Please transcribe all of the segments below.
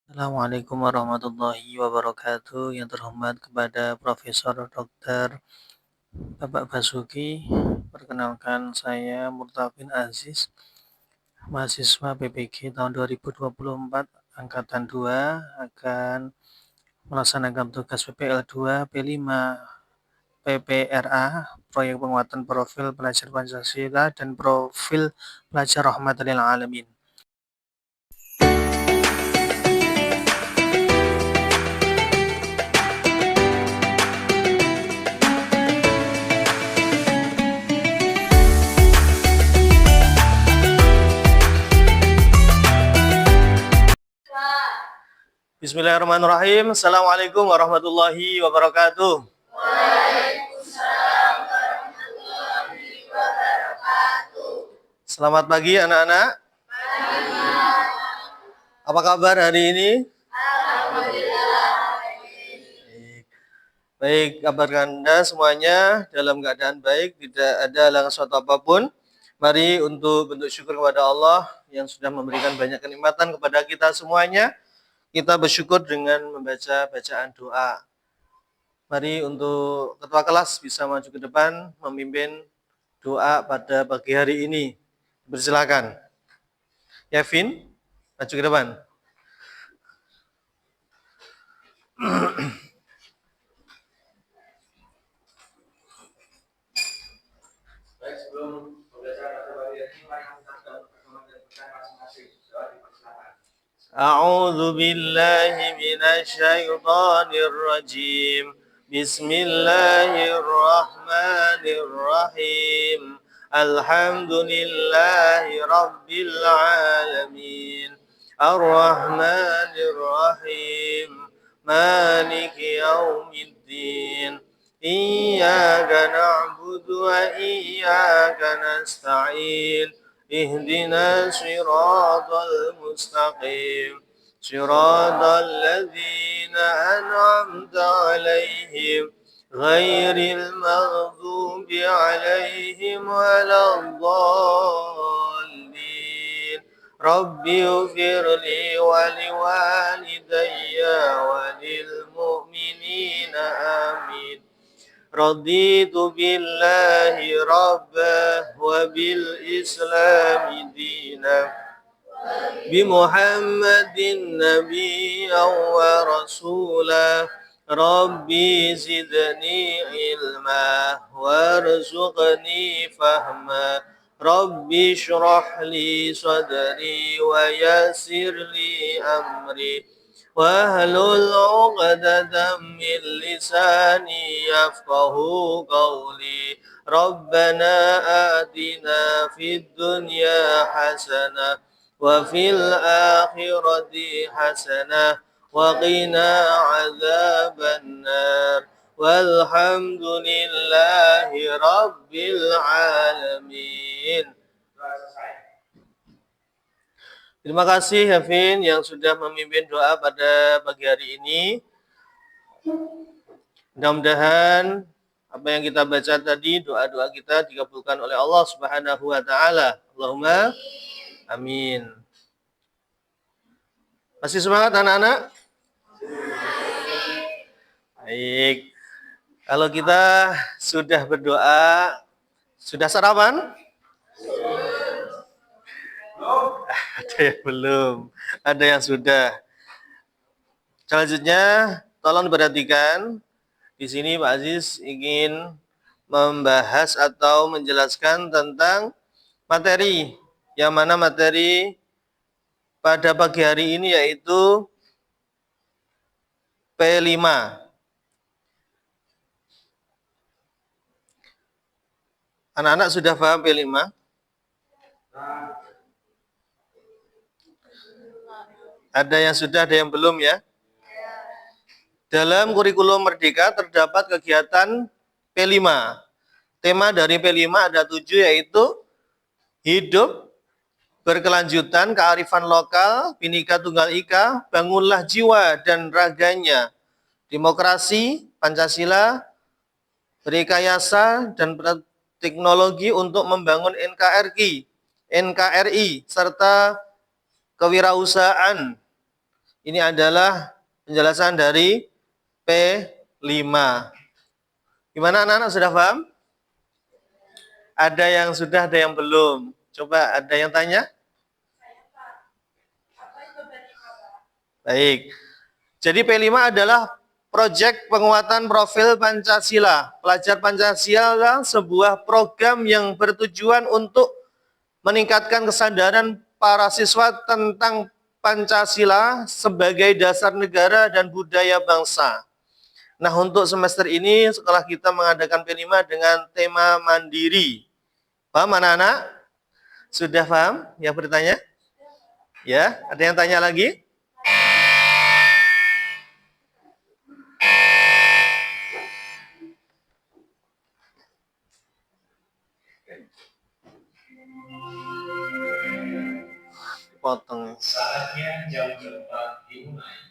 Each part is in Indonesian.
Assalamualaikum warahmatullahi wabarakatuh. Yang terhormat kepada Profesor Dr. Bapak Basuki. Perkenalkan saya Murtabin Aziz, mahasiswa PPG tahun 2024 angkatan 2 akan melaksanakan tugas PPL 2 P5 PPRA, proyek penguatan profil pelajar Pancasila dan profil pelajar rahmatan lil alamin. Bismillahirrahmanirrahim. Assalamualaikum warahmatullahi wabarakatuh. Waalaikumsalam warahmatullahi wabarakatuh. Selamat pagi anak-anak. Apa kabar hari ini? Alhamdulillah. Baik, kabar Anda semuanya dalam keadaan baik, tidak ada halangan suatu apapun. Mari untuk bentuk syukur kepada Allah yang sudah memberikan banyak kenikmatan kepada kita semuanya. Kita bersyukur dengan membaca bacaan doa. Mari untuk ketua kelas bisa maju ke depan memimpin doa pada pagi hari ini. Bersilakan. Yavin, maju ke depan. Baik, sebelum pembacaan pada pagi hari ini, mari kita pertemuan dan bacaan masing-masing. أعوذ بالله من الشيطان الرجيم بسم الله الرحمن الرحيم الحمد لله رب العالمين الرحمن الرحيم مالك يوم الدين إياك نعبد وإياك نستعين اهدنا صراط المستقيم صراط الذين أنعمت عليهم غير المغضوب عليهم ولا الضالين رب اغفر لي ولوالدي وللمؤمنين آمين رضيت بالله ربا وبالإسلام دينا بمحمد نبيا ورسولا ربي زدني علما وارزقني فهما ربي اشرح لي صدري ويسر لي أمري واحلل عقدة من لساني يفقه قولي ربنا آتنا في الدنيا حسنة وفي الآخرة حسنة وقنا عذاب النار والحمد لله رب العالمين. Terima kasih Yavin yang sudah memimpin doa pada pagi hari ini. Mudah-mudahan apa yang kita baca tadi, doa-doa kita dikabulkan oleh Allah Subhanahu wa taala. Allahumma amin. Masih semangat anak-anak? Baik. Kalau kita sudah berdoa, sudah sarapan? Ada yang belum, ada yang sudah. Selanjutnya, tolong diperhatikan. Di sini Pak Aziz ingin membahas atau menjelaskan tentang materi. Yang mana materi pada pagi hari ini yaitu P5. Anak-anak sudah paham P5? Ada yang sudah, ada yang belum ya? Dalam kurikulum Merdeka terdapat kegiatan P5. Tema dari P5 ada 7 yaitu hidup berkelanjutan, kearifan lokal, Bhinneka Tunggal Ika, bangunlah jiwa dan raganya, demokrasi, Pancasila, rekayasa dan teknologi untuk membangun NKRI, serta kewirausahaan Ini adalah penjelasan dari P5. Gimana anak-anak, sudah paham? Ada yang sudah, ada yang belum. Coba ada yang tanya? Baik. Jadi P5 adalah proyek penguatan profil Pancasila. Pelajar Pancasila sebuah program yang bertujuan untuk meningkatkan kesadaran para siswa tentang Pancasila sebagai dasar negara dan budaya bangsa. Nah, untuk semester ini sekolah kita mengadakan P5 dengan tema mandiri. Paham anak-anak? Sudah paham yang bertanya? Ya, ada yang tanya lagi? Potong. Saatnya jam 4 dimulai.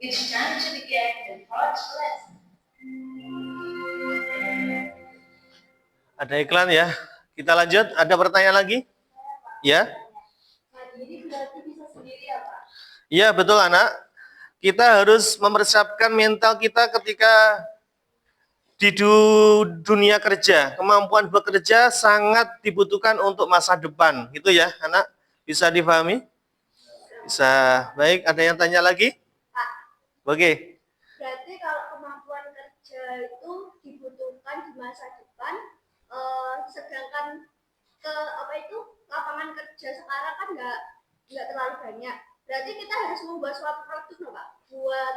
It's time to begin the first lesson. Ada iklan ya. Kita lanjut. Ada pertanyaan lagi? Ya? Mandiri berarti bisa sendiri ya, Pak? Iya, betul anak. Kita harus mempersiapkan mental kita ketika di dunia kerja. Kemampuan bekerja sangat dibutuhkan untuk masa depan. Gitu ya, anak? Bisa dipahami? Bisa. Baik, ada yang tanya lagi? Pak, Oke. berarti kalau kemampuan kerja itu dibutuhkan di masa depan, sedangkan lapangan kerja sekarang kan nggak terlalu banyak. Berarti kita harus membuat suatu produk, loh, Pak, buat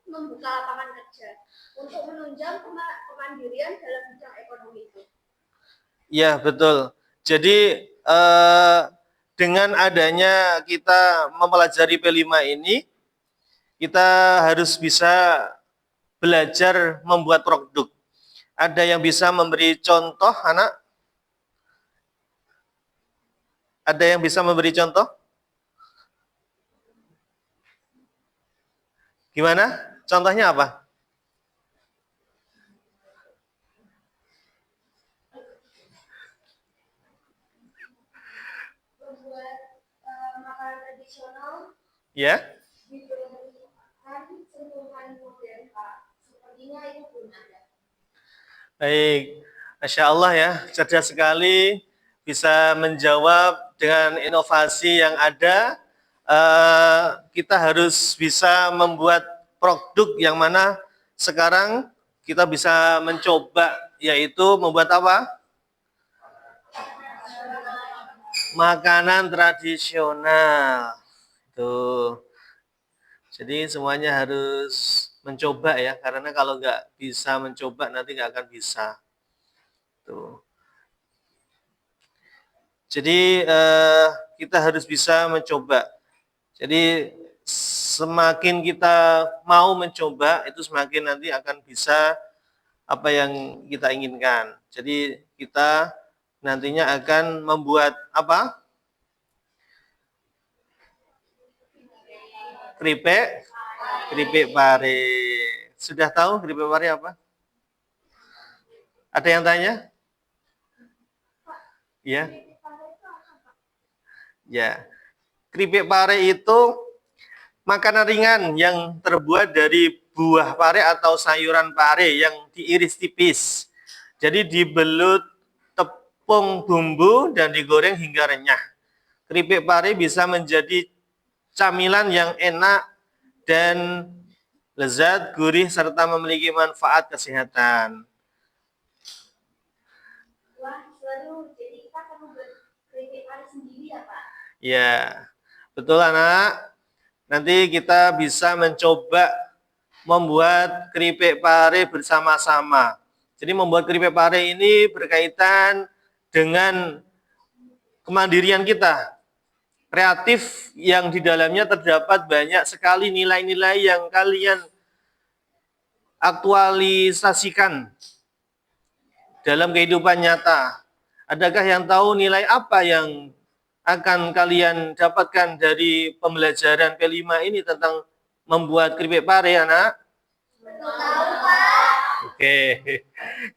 membuka lapangan kerja untuk menunjang kemandirian dalam bidang ekonomi itu. Ya, betul. Jadi dengan adanya kita mempelajari P5 ini, kita harus bisa belajar membuat produk. Ada yang bisa memberi contoh, anak? Ada yang bisa memberi contoh? Gimana? Contohnya apa? Membuat makanan tradisional Ya? diperlukan sentuhan modern, Pak. Sepertinya itu belum ada. Baik. Masya Allah ya, cerdas sekali. Bisa menjawab dengan inovasi yang ada. Kita harus bisa membuat produk yang mana sekarang kita bisa mencoba, yaitu membuat apa? Makanan tradisional. Tuh. Jadi semuanya harus mencoba ya, karena kalau nggak bisa mencoba nanti nggak akan bisa. Tuh. Jadi kita harus bisa mencoba. Jadi semakin kita mau mencoba, itu semakin nanti akan bisa apa yang kita inginkan. Jadi kita nantinya akan membuat apa? Keripik pare. Sudah tahu keripik pare apa? Ada yang tanya? Ya. Ya. Keripik pare itu makanan ringan yang terbuat dari buah pare atau sayuran pare yang diiris tipis. Jadi dibelut tepung bumbu dan digoreng hingga renyah. Keripik pare bisa menjadi camilan yang enak dan lezat, gurih, serta memiliki manfaat kesehatan. Wah, seru. Jadi kita akan membuat keripik pare sendiri ya, Pak? Ya, betul anak. Nanti kita bisa mencoba membuat keripik pare bersama-sama. Jadi membuat keripik pare ini berkaitan dengan kemandirian kita. Kreatif yang di dalamnya terdapat banyak sekali nilai-nilai yang kalian aktualisasikan dalam kehidupan nyata. Adakah yang tahu nilai apa yang akan kalian dapatkan dari pembelajaran P5 ini tentang membuat keripik pare, anak? Belum tahu, Pak. Oke,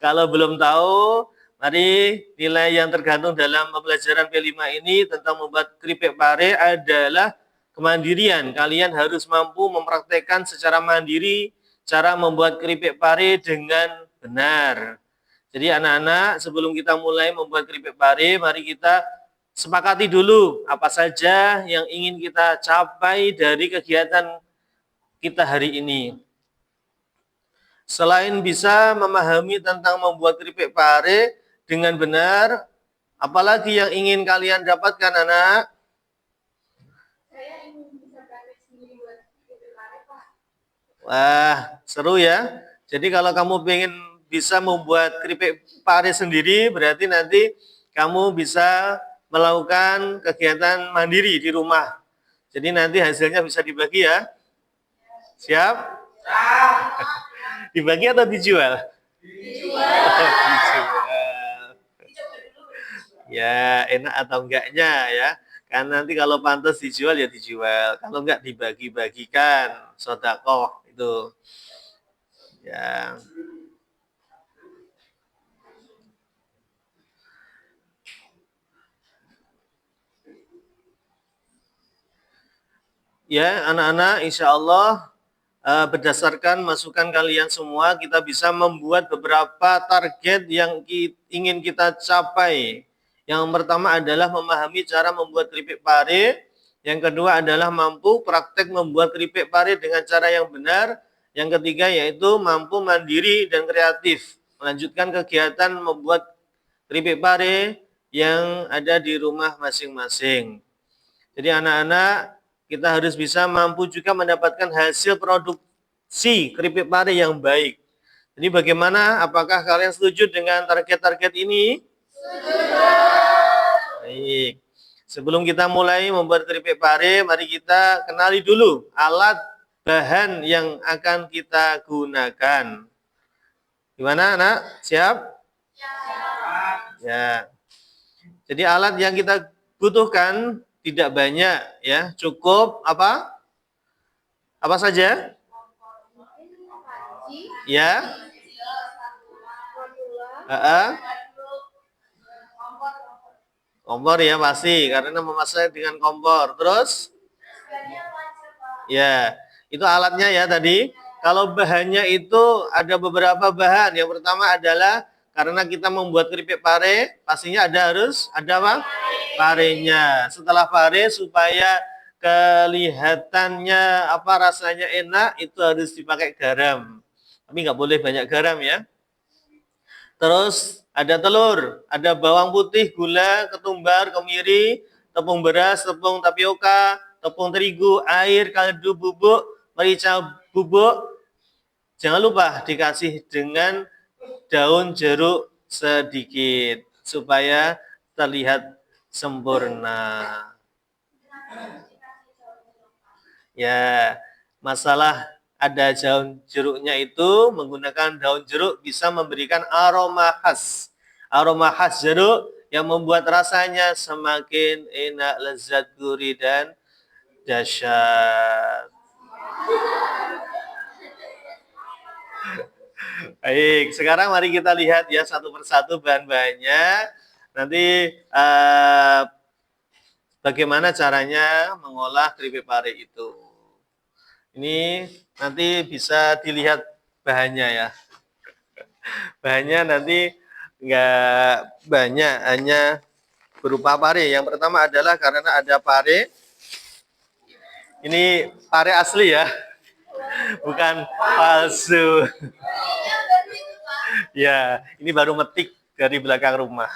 kalau belum tahu, Mari, nilai yang tergantung dalam pembelajaran P5 ini tentang membuat keripik pare adalah kemandirian. Kalian harus mampu mempraktekkan secara mandiri cara membuat keripik pare dengan benar. Jadi anak-anak, sebelum kita mulai membuat keripik pare, mari kita sepakati dulu apa saja yang ingin kita capai dari kegiatan kita hari ini. Selain bisa memahami tentang membuat keripik pare dengan benar, apalagi yang ingin kalian dapatkan, anak? Saya ingin bisa praktek sendiri buat keripik pare, Pak. Wah, seru ya. Jadi kalau kamu ingin bisa membuat keripik pare sendiri, berarti nanti kamu bisa melakukan kegiatan mandiri di rumah. Jadi nanti hasilnya bisa dibagi ya. Siap? Dibagi atau dijual? Dijual. Ya, enak atau enggaknya ya. Karena nanti kalau pantas dijual ya dijual. Kalau enggak dibagi-bagikan, sedekah itu. Ya. Ya, anak-anak, insya Allah berdasarkan masukan kalian semua, kita bisa membuat beberapa target yang ingin kita capai. Yang pertama adalah memahami cara membuat keripik pare. Yang kedua adalah mampu praktek membuat keripik pare dengan cara yang benar. Yang ketiga yaitu mampu mandiri dan kreatif. Melanjutkan kegiatan membuat keripik pare yang ada di rumah masing-masing. Jadi anak-anak, kita harus bisa mampu juga mendapatkan hasil produksi keripik pare yang baik. Jadi bagaimana? Apakah kalian setuju dengan target-target ini? Setuju. Baik. Sebelum kita mulai membuat keripik pare, mari kita kenali dulu alat bahan yang akan kita gunakan. Gimana, anak? Siap? Ya. Jadi alat yang kita butuhkan tidak banyak ya, cukup apa? Apa saja? Ya. Kompor ya pasti, karena memasak dengan kompor. Terus? Ya, itu alatnya ya tadi. Kalau bahannya itu ada beberapa bahan. Yang pertama adalah karena kita membuat keripik pare, pastinya harus ada apa? Parenya. Setelah pare supaya kelihatannya apa rasanya enak, itu harus dipakai garam. Tapi nggak boleh banyak garam ya. Terus ada telur, ada bawang putih, gula, ketumbar, kemiri, tepung beras, tepung tapioka, tepung terigu, air, kaldu bubuk, merica bubuk. Jangan lupa dikasih dengan daun jeruk sedikit supaya terlihat sempurna. Ya, masalah ada daun jeruknya itu menggunakan daun jeruk bisa memberikan aroma khas. Aroma khas jeruk yang membuat rasanya semakin enak, lezat, gurih, dan dahsyat. Baik, sekarang mari kita lihat ya satu persatu bahan-bahannya. Nanti bagaimana caranya mengolah keripik pare itu. Ini nanti bisa dilihat bahannya ya. Bahannya nanti nggak banyak, hanya berupa pare. Yang pertama adalah karena ada pare. Ini pare asli ya, bukan palsu. Ya, ini baru metik dari belakang rumah.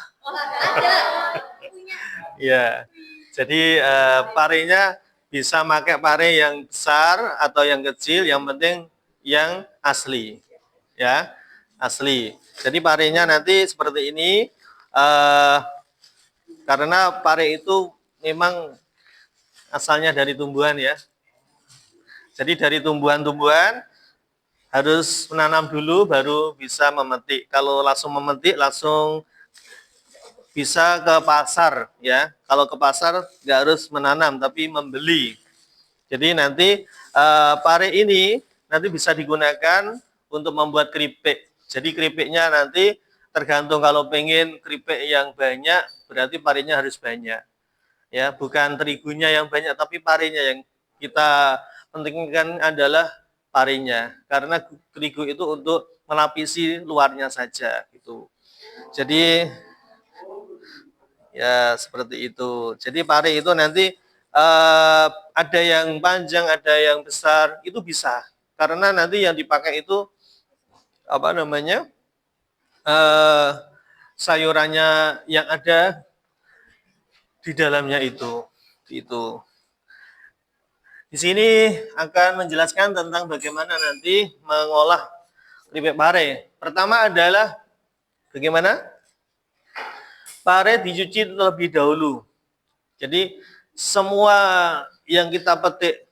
Ya, jadi parenya bisa pakai pare yang besar atau yang kecil, yang penting yang asli, ya, asli. Jadi parenya nanti seperti ini, karena pare itu memang asalnya dari tumbuhan ya. Jadi dari tumbuhan-tumbuhan harus menanam dulu baru bisa memetik. Kalau langsung memetik langsung bisa ke pasar ya. Kalau ke pasar nggak harus menanam tapi membeli. Jadi nanti pare ini nanti bisa digunakan untuk membuat keripik. Jadi keripiknya nanti tergantung, kalau pengen keripik yang banyak berarti parinya harus banyak. Ya, bukan terigunya yang banyak tapi parinya yang kita pentingkan adalah parinya. Karena terigu itu untuk melapisi luarnya saja gitu. Jadi ya seperti itu. Jadi pari itu nanti ada yang panjang, ada yang besar, itu bisa. Karena nanti yang dipakai itu apa namanya? Sayurannya yang ada di dalamnya itu. Itu. Di sini akan menjelaskan tentang bagaimana nanti mengolah keripik pare. Pertama adalah bagaimana? Pare dicuci terlebih dahulu. Jadi semua yang kita petik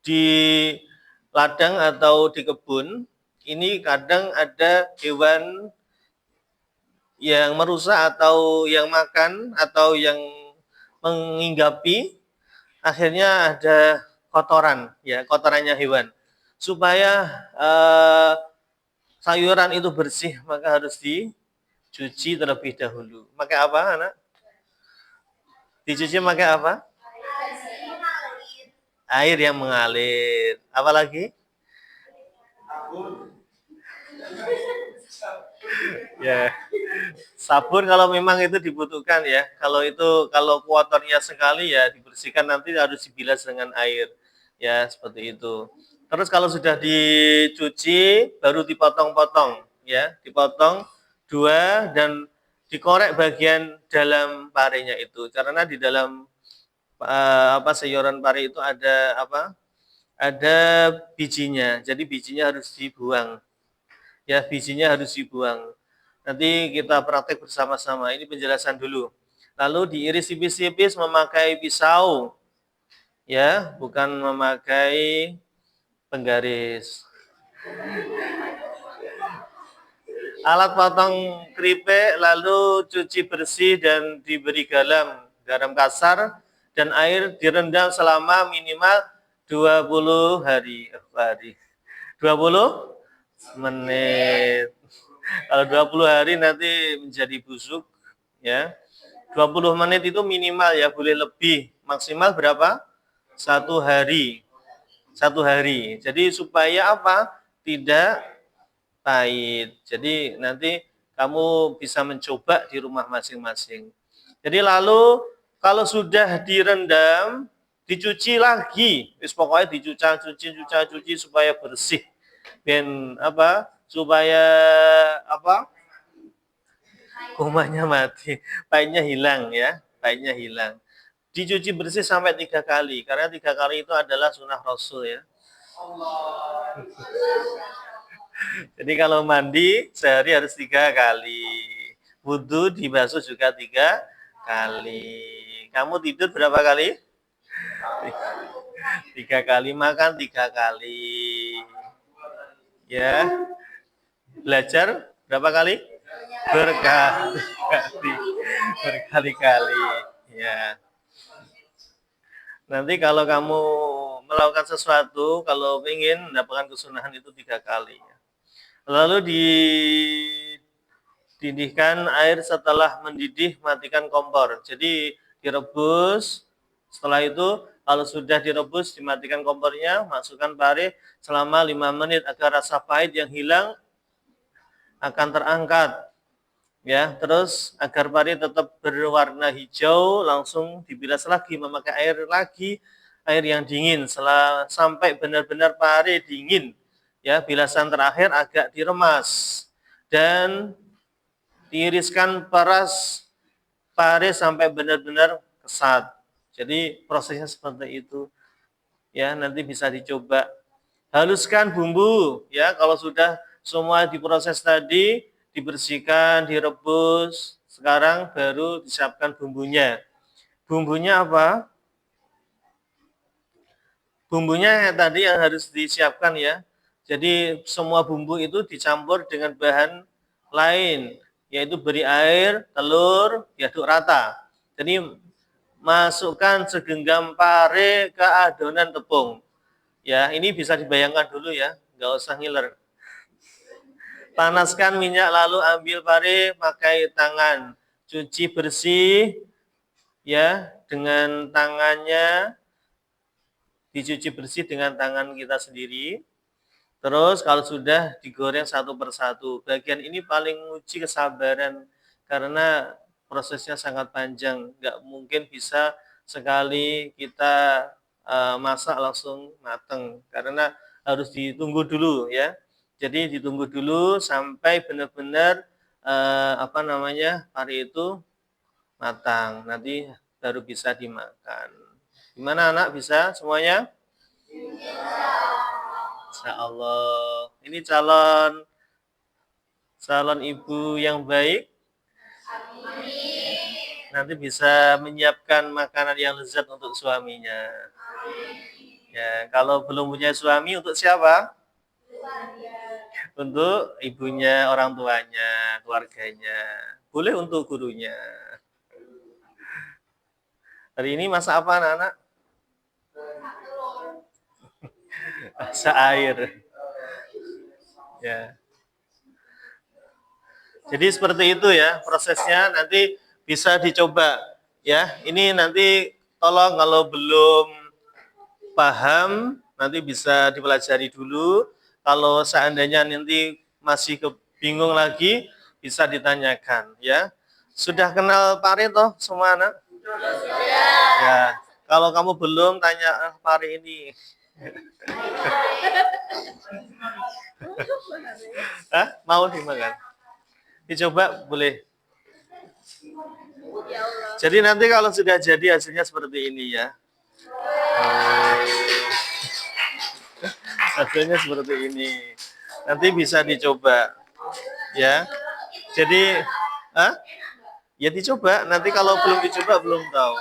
di ladang atau di kebun, ini kadang ada hewan yang merusak atau yang makan atau yang menginggapi, akhirnya ada kotoran, ya kotorannya hewan. Supaya sayuran itu bersih, maka harus dicuci terlebih dahulu. Pakai apa, anak? Dicuci pakai apa? Air yang mengalir. Apa lagi? Ya, sabun kalau memang itu dibutuhkan ya. Kalau kotornya sekali ya dibersihkan, nanti harus dibilas dengan air. Ya, seperti itu. Terus kalau sudah dicuci baru dipotong-potong ya, dipotong dua dan dikorek bagian dalam parenya itu. Karena di dalam sayuran pare itu ada apa? Ada bijinya. Jadi bijinya harus dibuang. Ya, bijinya harus dibuang. Nanti kita praktek bersama-sama. Ini penjelasan dulu. Lalu diiris tipis-tipis memakai pisau. Ya, bukan memakai penggaris. Alat potong keripik lalu cuci bersih dan diberi garam kasar dan air direndam selama minimal 20 hari. 20 menit. Kalau 20 hari nanti menjadi busuk ya. 20 menit itu minimal ya, boleh lebih. Maksimal berapa? 1 hari. 1 hari. Jadi supaya apa? Tidak pahit. Jadi nanti kamu bisa mencoba di rumah masing-masing. Jadi lalu kalau sudah direndam, dicuci lagi. Pokoknya cuci supaya bersih. Dan apa? Supaya apa? Kumannya mati, pahitnya hilang ya, pahitnya hilang. Dicuci bersih sampai 3 kali, karena 3 kali itu adalah sunnah Rasul ya. Jadi kalau mandi sehari harus 3 kali. Wudhu dibasuh juga 3 kali. Kamu tidur berapa kali? 3 kali. Makan 3 kali. Ya. Belajar berapa kali? Berkali-kali. Ya. Nanti kalau kamu melakukan sesuatu, kalau ingin mendapatkan kesunahan itu 3 kali. Lalu dididihkan air, setelah mendidih matikan kompor. Jadi direbus, setelah itu kalau sudah direbus dimatikan kompornya, masukkan pare selama 5 menit agar rasa pahit yang hilang akan terangkat. Ya, terus agar pare tetap berwarna hijau, langsung dibilas lagi, memakai air yang dingin sampai benar-benar pare dingin. Ya, bilasan terakhir agak diremas dan tiriskan peras pare sampai benar-benar kesat. Jadi prosesnya seperti itu. Ya, nanti bisa dicoba. Haluskan bumbu ya, kalau sudah semua diproses tadi, dibersihkan, direbus, sekarang baru disiapkan bumbunya. Bumbunya apa? Bumbunya tadi yang harus disiapkan ya. Jadi semua bumbu itu dicampur dengan bahan lain, yaitu beri air, telur, diaduk rata. Jadi masukkan segenggam pare ke adonan tepung. Ya, ini bisa dibayangkan dulu ya, nggak usah ngiler. Panaskan minyak lalu ambil pare, pakai tangan. Cuci bersih ya dengan tangannya, dicuci bersih dengan tangan kita sendiri. Terus kalau sudah digoreng satu persatu. Bagian ini paling uji kesabaran karena prosesnya sangat panjang. Nggak mungkin bisa sekali kita masak langsung mateng karena harus ditunggu dulu ya. Jadi ditunggu dulu sampai benar-benar pari itu matang. Nanti baru bisa dimakan. Gimana anak, bisa semuanya? Insya Allah. Ini calon ibu yang baik. Nanti bisa menyiapkan makanan yang lezat untuk suaminya. Ya, kalau belum punya suami, untuk siapa? Untuk ibunya, orang tuanya, keluarganya. Boleh untuk gurunya. Hari ini masak apa anak-anak? Masak air. Ya. Jadi seperti itu ya prosesnya, nanti bisa dicoba ya. Ini nanti tolong kalau belum paham nanti bisa dipelajari dulu. Kalau seandainya nanti masih bingung lagi bisa ditanyakan ya. Sudah kenal pare toh semua anak? Ya. Kalau kamu belum tanya pare ini. Hah? Mau dimakan? Dicoba boleh. Jadi nanti kalau sudah jadi hasilnya seperti ini ya. Hasilnya seperti ini. Nanti bisa dicoba. Ya. Jadi, ya dicoba. Nanti kalau belum dicoba belum tahu.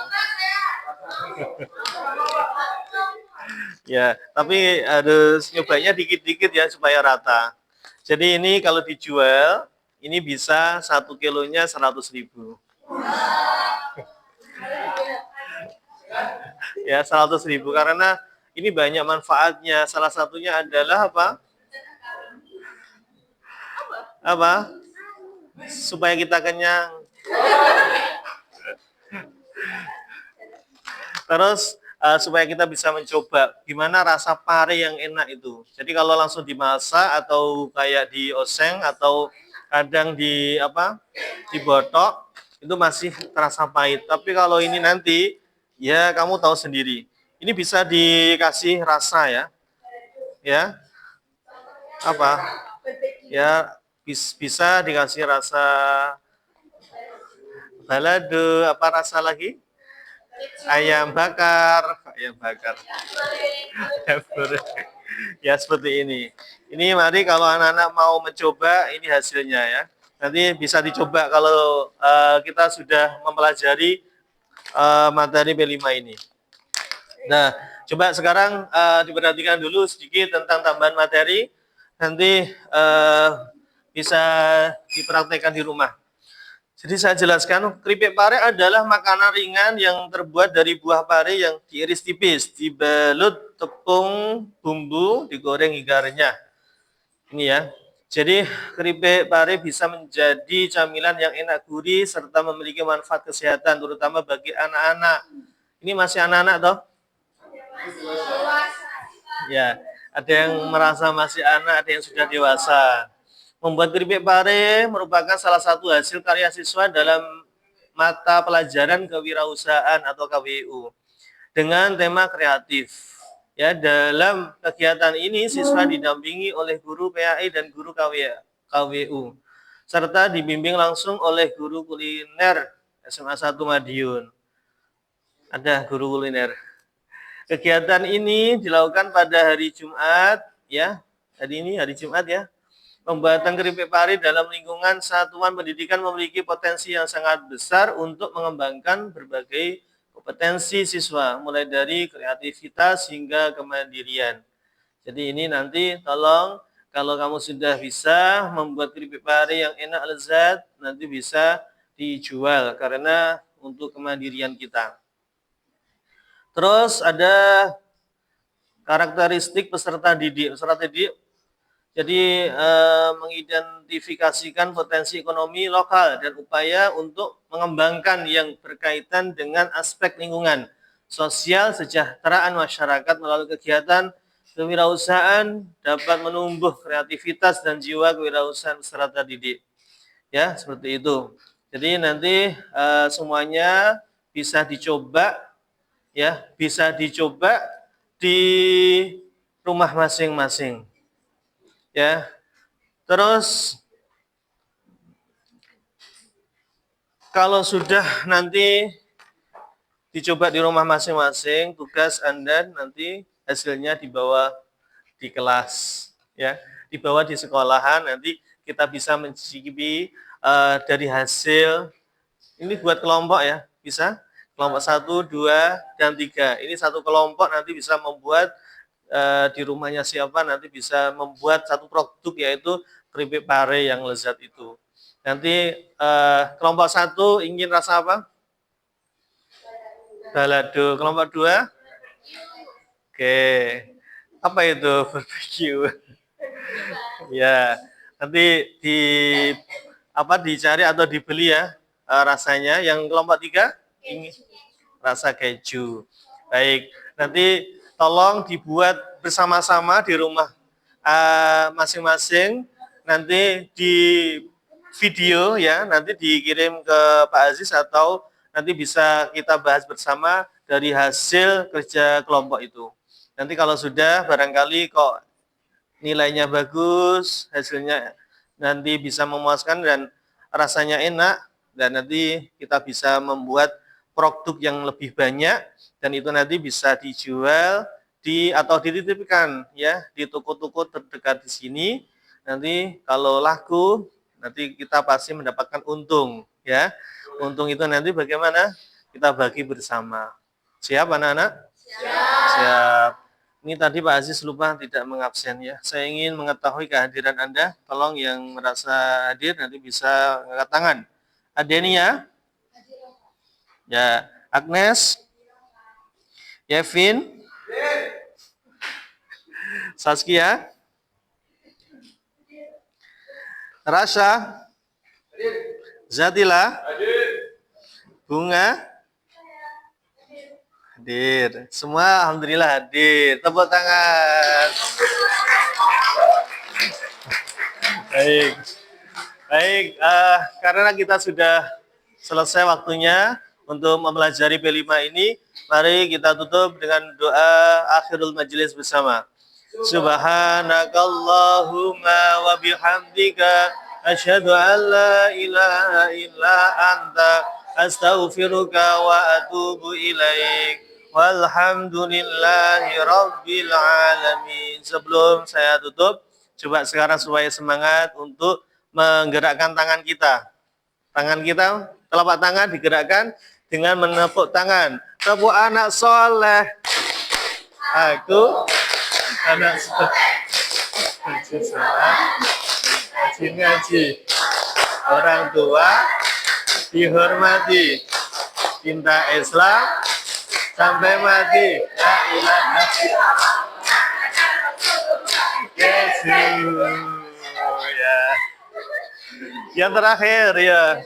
Ya, tapi harus nyobanya dikit-dikit ya supaya rata. Jadi ini kalau dijual, ini bisa 1 kilonya 100.000. Ya, 100.000 karena ini banyak manfaatnya. Salah satunya adalah apa? Apa? Supaya kita kenyang. Terus supaya kita bisa mencoba gimana rasa pare yang enak itu. Jadi kalau langsung dimasak atau kayak dioseng atau kadang dibotok itu masih terasa pahit. Tapi kalau ini nanti ya kamu tahu sendiri. Ini bisa dikasih rasa ya. Ya. Apa? Ya bisa dikasih rasa balado, apa rasa lagi? Ayam bakar. Ya seperti ini. Ini mari kalau anak-anak mau mencoba, ini hasilnya ya. Nanti bisa dicoba kalau kita sudah mempelajari materi B5 ini. Nah, coba sekarang diperhatikan dulu sedikit tentang tambahan materi. Nanti bisa dipraktekkan di rumah. Jadi saya jelaskan, keripik pare adalah makanan ringan yang terbuat dari buah pare yang diiris tipis, dibalut tepung bumbu, digoreng hingga renyah. Ini ya. Jadi keripik pare bisa menjadi camilan yang enak gurih serta memiliki manfaat kesehatan, terutama bagi anak-anak. Ini masih anak-anak toh? Ya, ada yang merasa masih anak, ada yang sudah dewasa. Membuat keripik pare merupakan salah satu hasil karya siswa dalam mata pelajaran kewirausahaan atau KWU dengan tema kreatif. Ya, dalam kegiatan ini siswa didampingi oleh guru PAI dan guru KWU serta dibimbing langsung oleh guru kuliner SMA 1 Madiun. Ada guru kuliner. Kegiatan ini dilakukan pada hari Jumat ya. Hari Jumat ya. Pembuatan keripik pare dalam lingkungan satuan pendidikan memiliki potensi yang sangat besar untuk mengembangkan berbagai kompetensi siswa, mulai dari kreativitas hingga kemandirian. Jadi ini nanti tolong kalau kamu sudah bisa membuat keripik pare yang enak lezat, nanti bisa dijual karena untuk kemandirian kita. Terus ada karakteristik peserta didik. Peserta didik Jadi mengidentifikasikan potensi ekonomi lokal dan upaya untuk mengembangkan yang berkaitan dengan aspek lingkungan, sosial, kesejahteraan masyarakat melalui kegiatan kewirausahaan dapat menumbuh kreativitas dan jiwa kewirausahaan peserta didik. Ya, seperti itu. Jadi nanti semuanya bisa dicoba ya, bisa dicoba di rumah masing-masing. Ya. Terus kalau sudah nanti dicoba di rumah masing-masing, tugas Anda nanti hasilnya dibawa di kelas, ya, dibawa di sekolahan, nanti kita bisa mencicipi dari hasil, ini buat kelompok ya, bisa kelompok 1, 2, dan 3. Ini satu kelompok nanti bisa membuat di rumahnya siapa nanti bisa membuat satu produk yaitu keripik pare yang lezat itu. Nanti kelompok 1 ingin rasa apa? Balado. Kelompok 2? Oke. Apa itu barbecue? Ya, nanti dicari atau dibeli ya rasanya. Yang kelompok 3 ingin rasa keju. Baik, nanti tolong dibuat bersama-sama di rumah masing-masing. Nanti di video ya, nanti dikirim ke Pak Aziz atau nanti bisa kita bahas bersama dari hasil kerja kelompok itu. Nanti kalau sudah barangkali kok nilainya bagus, hasilnya nanti bisa memuaskan dan rasanya enak, dan nanti kita bisa membuat produk yang lebih banyak dan itu nanti bisa dijual atau dititipkan ya di toko-toko terdekat di sini. Nanti kalau laku nanti kita pasti mendapatkan untung ya. Untung itu nanti bagaimana? Kita bagi bersama. Siap anak-anak? Siap. Ini tadi Pak Aziz lupa tidak mengabsen ya. Saya ingin mengetahui kehadiran Anda. Tolong yang merasa hadir nanti bisa angkat tangan. Adenia? Ya. Agnes? Yevin? Saskia? Rasha? Zatila? Bunga? Hadir. Semua alhamdulillah hadir. Tepuk tangan. Baik. Baik, karena kita sudah selesai waktunya untuk mempelajari P5 ini, mari kita tutup dengan doa akhirul majelis bersama. Subhanakallahumma wa bihamdika asyhadu an la ilaha illa anta astaghfiruka wa atubu ilaik. Walhamdulillahi rabbil alamin. Sebelum saya tutup, coba sekarang supaya semangat untuk menggerakkan tangan kita. Tangan kita, telapak tangan digerakkan dengan menepuk tangan. Tepuk anak soleh. Aku anak soleh. Ngaji. Orang tua dihormati. Cinta Islam sampai mati. La ilaha illallah. Yesus. Ya. Yang terakhir ya,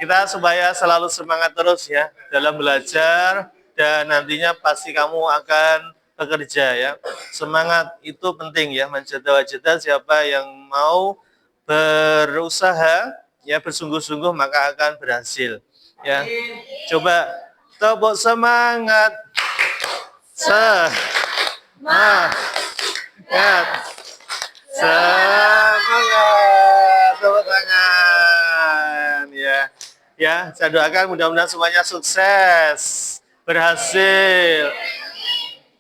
kita supaya selalu semangat terus ya dalam belajar dan nantinya pasti kamu akan bekerja ya. Semangat itu penting ya, menjeda-jeda siapa yang mau berusaha ya bersungguh-sungguh maka akan berhasil ya. Coba tepuk semangat. Semangat. Semangat. Tepuk tangan ya. Ya, saya doakan mudah-mudahan semuanya sukses, berhasil,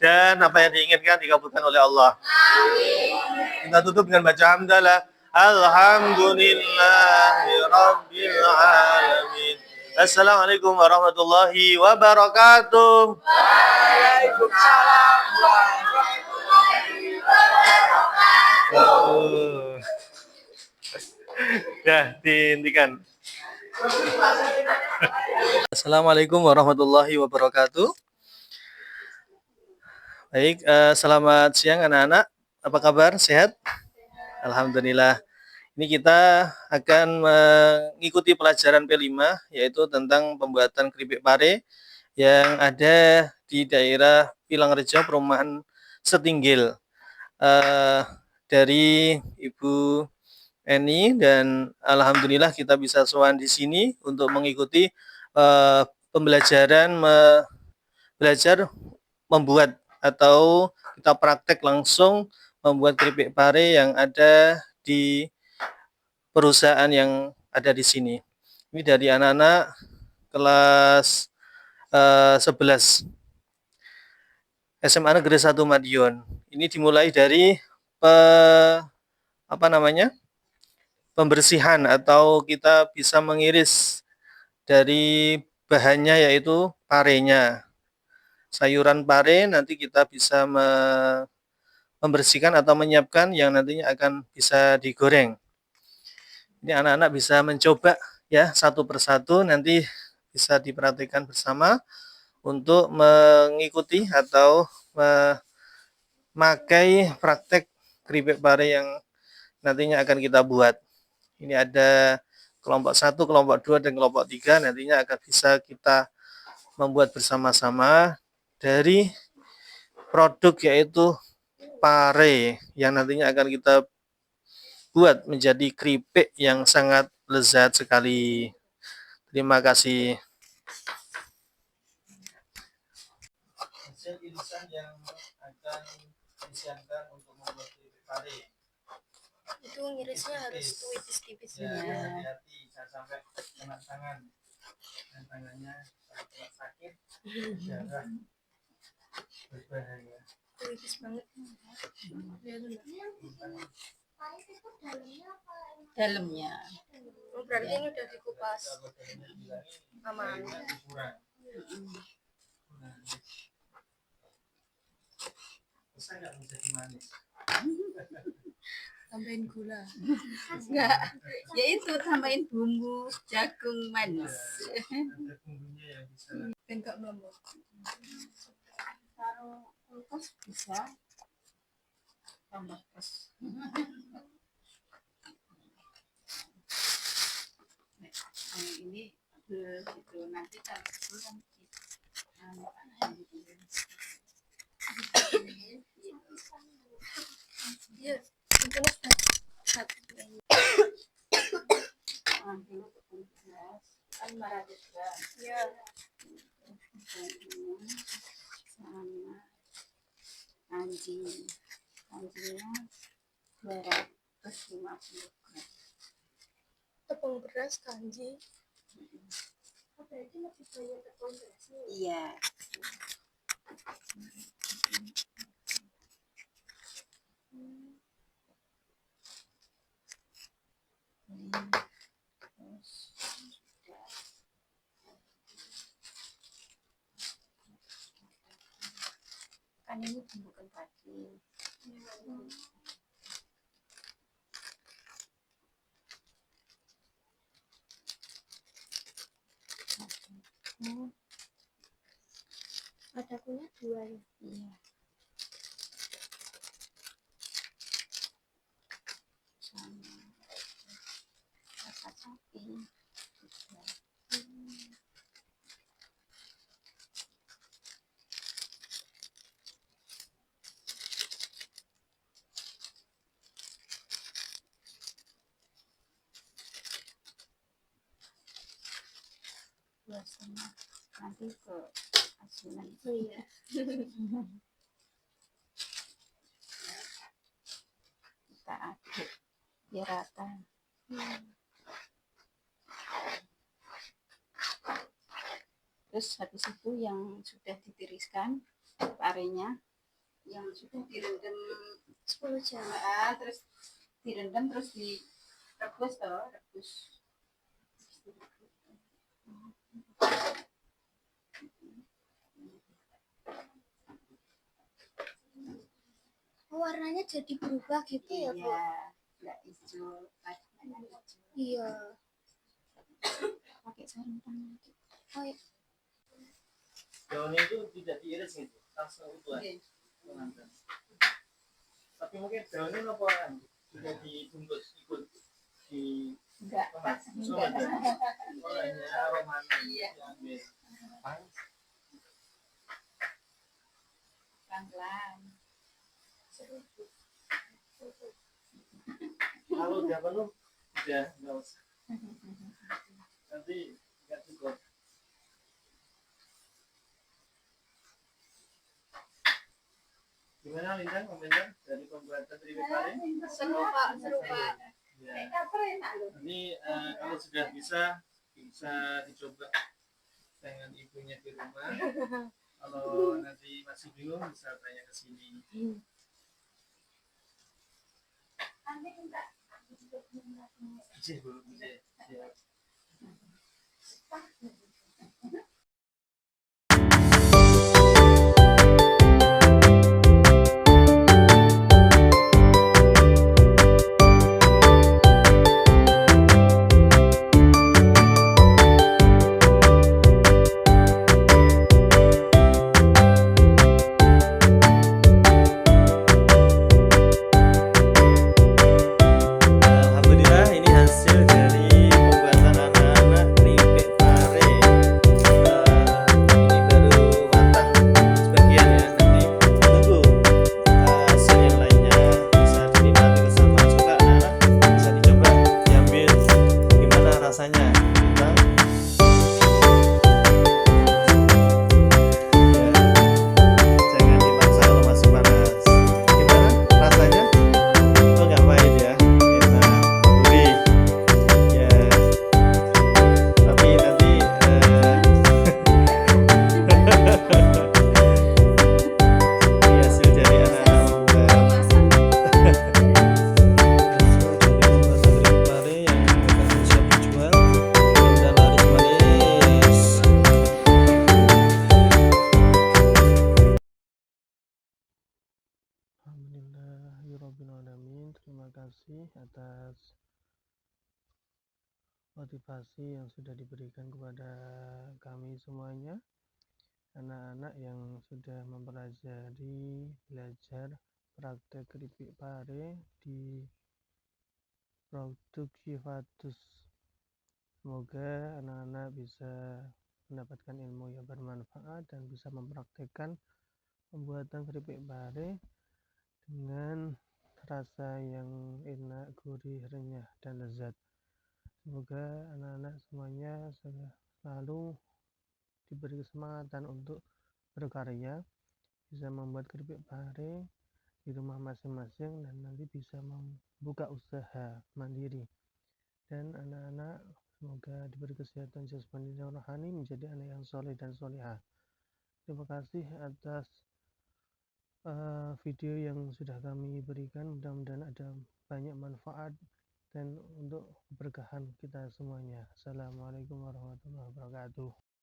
dan apa yang diinginkan dikabulkan oleh Allah. Amin. Kita tutup dengan baca hamdalah. Alhamdulillahi rabbil alamin. Assalamualaikum warahmatullahi wabarakatuh. Waalaikumsalam warahmatullahi wabarakatuh. Ya, dihentikan. Assalamualaikum warahmatullahi wabarakatuh. Baik, selamat siang anak-anak. Apa kabar? Sehat? Alhamdulillah. Ini kita akan mengikuti pelajaran P5 yaitu tentang pembuatan keripik pare yang ada di daerah Pilangrejo, Perumahan Setinggil. Dari Ibu Eni, dan alhamdulillah kita bisa sowan di sini untuk mengikuti pembelajaran belajar membuat atau kita praktek langsung membuat keripik pare yang ada di perusahaan yang ada di sini. Ini dari anak-anak kelas 11 SMA Negeri 1 Madiun. Ini dimulai dari pembersihan atau kita bisa mengiris dari bahannya yaitu parenya. Sayuran pare nanti kita bisa membersihkan atau menyiapkan yang nantinya akan bisa digoreng. Ini anak-anak bisa mencoba ya satu persatu, nanti bisa diperhatikan bersama untuk mengikuti atau memakai praktek keripik pare yang nantinya akan kita buat. Ini ada kelompok 1, kelompok 2, dan kelompok 3 nantinya akan bisa kita membuat bersama-sama dari produk yaitu pare yang nantinya akan kita buat menjadi keripik yang sangat lezat sekali. Terima kasih. Hasil irisan yang akan disiapkan untuk membuat keripik pare. Itu ngirisnya harus tipis-tipis Ya, ya. hati-hati jangan sampai kena tangan. Dan tangannya sangat sakit, darah berbahaya. Tipis banget. Dalamnya. Oh, berarti ini udah dikupas aman. Bisa nggak menjadi manis? Tambahin gula. Enggak. Ya itu tambahin bumbu jagung manis. Ada bumbunya yang bisa. Enggak melembut. Taruh kulkas bisa. Tambah es. Ini itu nanti kalau pulang Iya, itu kan marah juga. ya. Sama anjingnya 250 gram. Tepung beras kanji. Berarti lebih banyak tepung berasnya. Iya. Kan ini bukan pagi. Ada kunyit 2 ya. Iya. Sama rasa sapi. Biasanya nanti ke asinan. Iya. Kita aduk biar rata. Terus habis itu yang sudah ditiriskan parenya yang sudah direndam 10 jam. terus direndam terus direbus rebus. Warnanya jadi berubah gitu ya, Bu? Iya, nggak hijau, warnanya hijau. Iya. Pakai sarung tangan. Oh, iya. Daun itu tidak diiris gitu, langsung itu aja. Oke. Mengantar. Tapi Tapi mungkin daunnya apa sudah dibungkus ikut di Enggak. semua hanya aromanya diambil. Pelan-pelan. Kalau udah penuh udah nggak usah. Nanti nggak cukup. Gimana Lintang komentar dari pembuatan keripik pare? Seru Pak, seru Pak. Ya. Ini kalau sudah bisa dicoba dengan ibunya di rumah. Kalau nanti masih bingung bisa tanya ke sini. Ije, Bu, ije. Siap. Alhamdulillah ini hasil dari pembuatan anak-anak keripik pare. Ini baru matang sebagian ya, nanti tunggu hasil yang lainnya bisa dinikmati bersama. Coba anak-anak bisa dicoba diambil gimana rasanya. Kita jangan dipaksa kalau masih panas. Gimana rasanya? Oh nggak pahit ya, enak, gurih ya. Tapi nanti ini hasil dari anak-anak membuat hasil dari pembuatan keripik pare yang akan siap dijual dan laris manis. Alhamdulillahirrabbilalamin. Terima kasih atas motivasi yang sudah diberikan kepada kami semuanya, anak-anak yang sudah mempelajari belajar praktek keripik pare di produk Syifatus. Semoga anak-anak bisa mendapatkan ilmu yang bermanfaat dan bisa mempraktekkan pembuatan keripik pare dengan rasa yang enak, gurih, renyah, dan lezat. Semoga anak-anak semuanya selalu diberi kesemangatan untuk berkarya, bisa membuat keripik pare di rumah masing-masing dan nanti bisa membuka usaha mandiri. Dan anak-anak semoga diberi kesehatan jasmani dan rohani, menjadi anak yang soleh dan solehah. Terima kasih atas video yang sudah kami berikan. Mudah-mudahan ada banyak manfaat dan untuk keberkahan kita semuanya. Assalamualaikum warahmatullahi wabarakatuh.